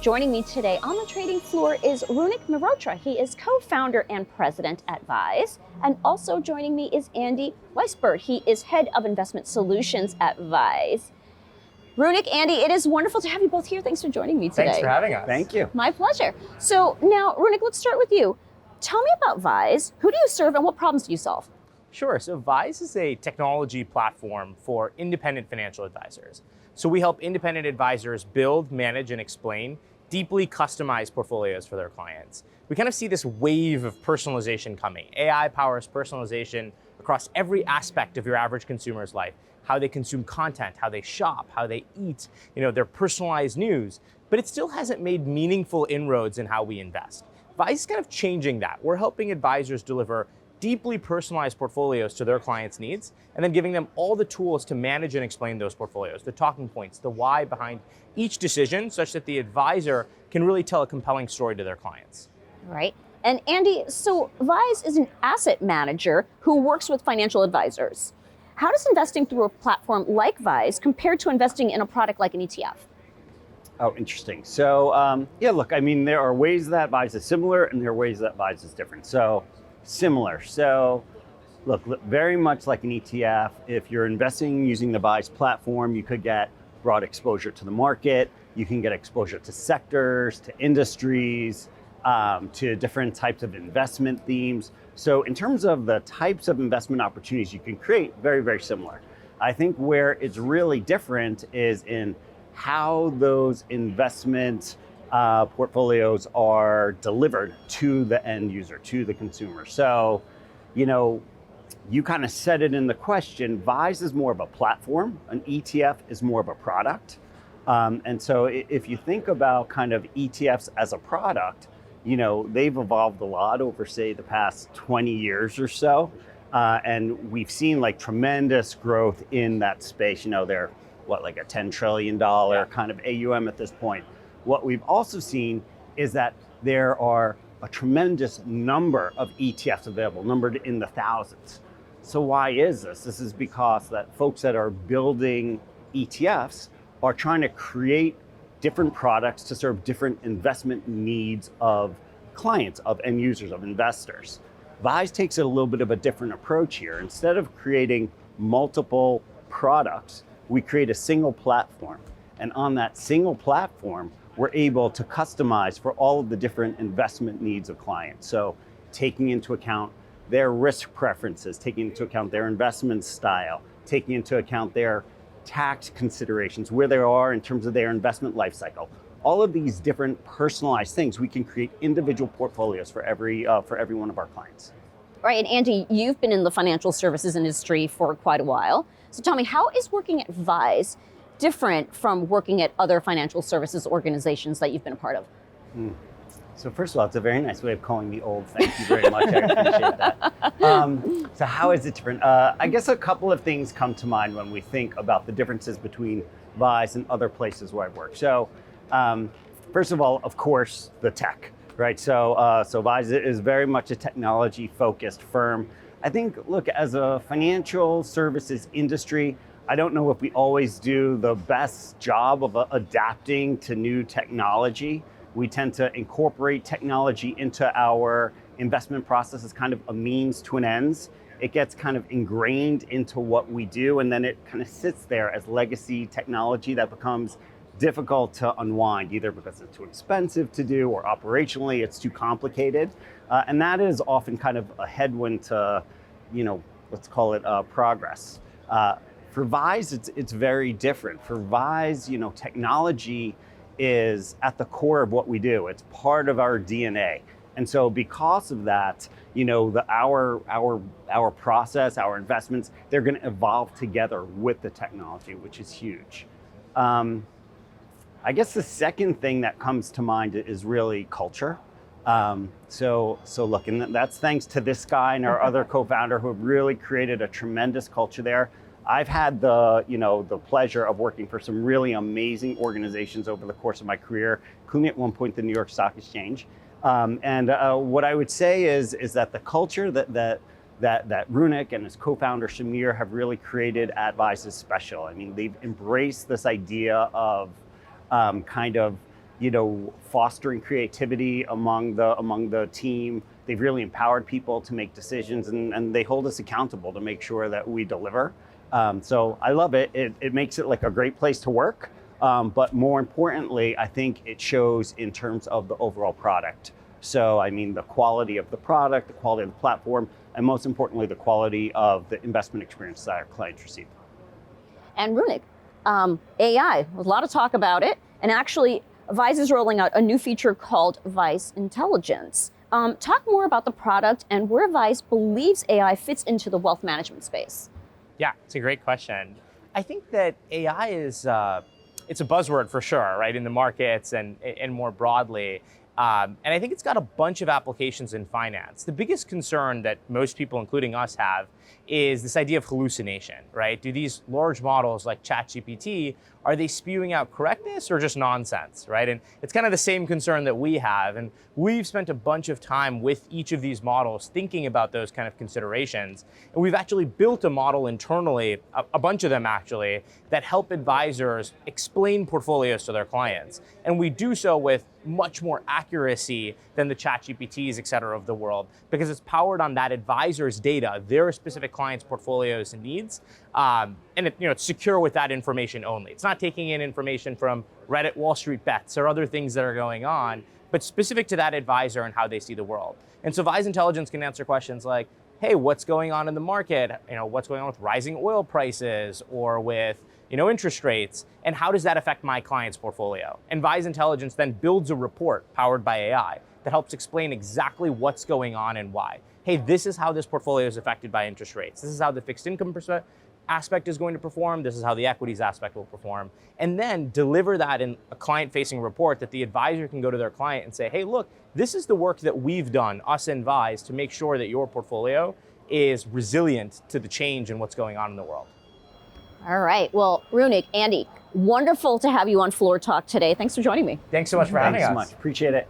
Joining me today on the trading floor is Runik Mehrotra. He is co-founder and president at Vise. And also joining me is Andy Waisburd. He is head of investment solutions at Vise. Runik, Andy, it is wonderful to have you both here. Thanks for joining me today. Thanks for having us. Thank you. My pleasure. So now, Runik, let's start with you. Tell me about Vise. Who do you serve and what problems do you solve? Sure, so Vise is a technology platform for independent financial advisors. So we help independent advisors build, manage, and explain deeply customized portfolios for their clients. We kind of see this wave of personalization coming. AI powers personalization across every aspect of your average consumer's life. How they consume content, how they shop, how they eat, their personalized news. But it still hasn't made meaningful inroads in how we invest. Vise is kind of changing that. We're helping advisors deliver deeply personalized portfolios to their clients' needs, and then giving them all the tools to manage and explain those portfolios, the talking points, the why behind each decision, such that the advisor can really tell a compelling story to their clients. Right. And Andy, so Vise is an asset manager who works with financial advisors. How does investing through a platform like Vise compare to investing in a product like an ETF? Oh, interesting. So, there are ways that Vise is similar and there are ways that Vise is different. So, similar. So, look, very much like an ETF, if you're investing using the Vise platform, you could get broad exposure to the market. You can get exposure to sectors, to industries, to different types of investment themes. So in terms of the types of investment opportunities you can create, very, very similar. I think where it's really different is in how those investment portfolios are delivered to the end user, to the consumer. So, you kind of said it in the question, Vise is more of a platform, an ETF is more of a product. And so if you think about kind of ETFs as a product, they've evolved a lot over, say, the past 20 years or so. And we've seen like tremendous growth in that space. They're like a $10 trillion kind of AUM at this point. What we've also seen is that there are a tremendous number of ETFs available, numbered in the thousands. So why is this? This is because that folks that are building ETFs are trying to create different products to serve different investment needs of clients, of end users, of investors. Vise takes a little bit of a different approach here. Instead of creating multiple products, we create a single platform. And on that single platform, we're able to customize for all of the different investment needs of clients. So taking into account their risk preferences, taking into account their investment style, taking into account their tax considerations, where they are in terms of their investment life cycle. All of these different personalized things, we can create individual portfolios for every one of our clients. Right, and Andy, you've been in the financial services industry for quite a while. So tell me, how is working at Vise different from working at other financial services organizations that you've been a part of? So first of all, it's a very nice way of calling me old. Thank you very much. I appreciate that. So how is it different? I guess a couple of things come to mind when we think about the differences between Vise and other places where I've worked. So first of all, of course, the tech, right? So Vise is very much a technology-focused firm. I think, look, as a financial services industry, I don't know if we always do the best job of adapting to new technology. We tend to incorporate technology into our investment process as kind of a means to an end. It gets kind of ingrained into what we do, and then it kind of sits there as legacy technology that becomes difficult to unwind, either because it's too expensive to do or operationally it's too complicated. And that is often kind of a headwind to, let's call it progress. For Vise, it's very different. For Vise, technology is at the core of what we do. It's part of our DNA. And so because of that, our process, our investments, they're going to evolve together with the technology, which is huge. I guess the second thing that comes to mind is really culture. So look, and that's thanks to this guy and our other co-founder who have really created a tremendous culture there. I've had the pleasure of working for some really amazing organizations over the course of my career, including at one point the New York Stock Exchange. And what I would say is that the culture that Runik and his co-founder Shamir have really created at Vise is special. I mean, they've embraced this idea of kind of fostering creativity among the team. They've really empowered people to make decisions, and they hold us accountable to make sure that we deliver. So I love it. It makes it like a great place to work. But more importantly, I think it shows in terms of the overall product. So, I mean, the quality of the product, the quality of the platform, and most importantly, the quality of the investment experience that our clients receive. And Runik, AI, a lot of talk about it. And actually, Vise is rolling out a new feature called Vise Intelligence. Talk more about the product and where Vise believes AI fits into the wealth management space. Yeah, it's a great question. I think that AI is, it's a buzzword for sure, right, in the markets and more broadly. And I think it's got a bunch of applications in finance. The biggest concern that most people, including us, have is this idea of hallucination, right? Do these large models like ChatGPT, are they spewing out correctness or just nonsense, right? And it's kind of the same concern that we have. And we've spent a bunch of time with each of these models thinking about those kind of considerations. And we've actually built a model internally, a bunch of them actually, that help advisors explain portfolios to their clients. And we do so with much more accuracy than the ChatGPTs, et cetera, of the world, because it's powered on that advisor's data, their specific clients' portfolios and needs, and it's secure with that information only. It's not taking in information from Reddit, Wall Street bets, or other things that are going on, but specific to that advisor and how they see the world. And so Vise Intelligence can answer questions like, hey, what's going on in the market? What's going on with rising oil prices or with interest rates, and how does that affect my client's portfolio? And Vise Intelligence then builds a report powered by AI that helps explain exactly what's going on and why. Hey, this is how this portfolio is affected by interest rates. This is how the fixed income aspect is going to perform. This is how the equities aspect will perform. And then deliver that in a client-facing report that the advisor can go to their client and say, hey, look, this is the work that we've done, us and Vise, to make sure that your portfolio is resilient to the change in what's going on in the world. All right. Well, Runik, Andy, wonderful to have you on Floor Talk today. Thanks for joining me. Thanks so much for having us. Thanks so much. Appreciate it.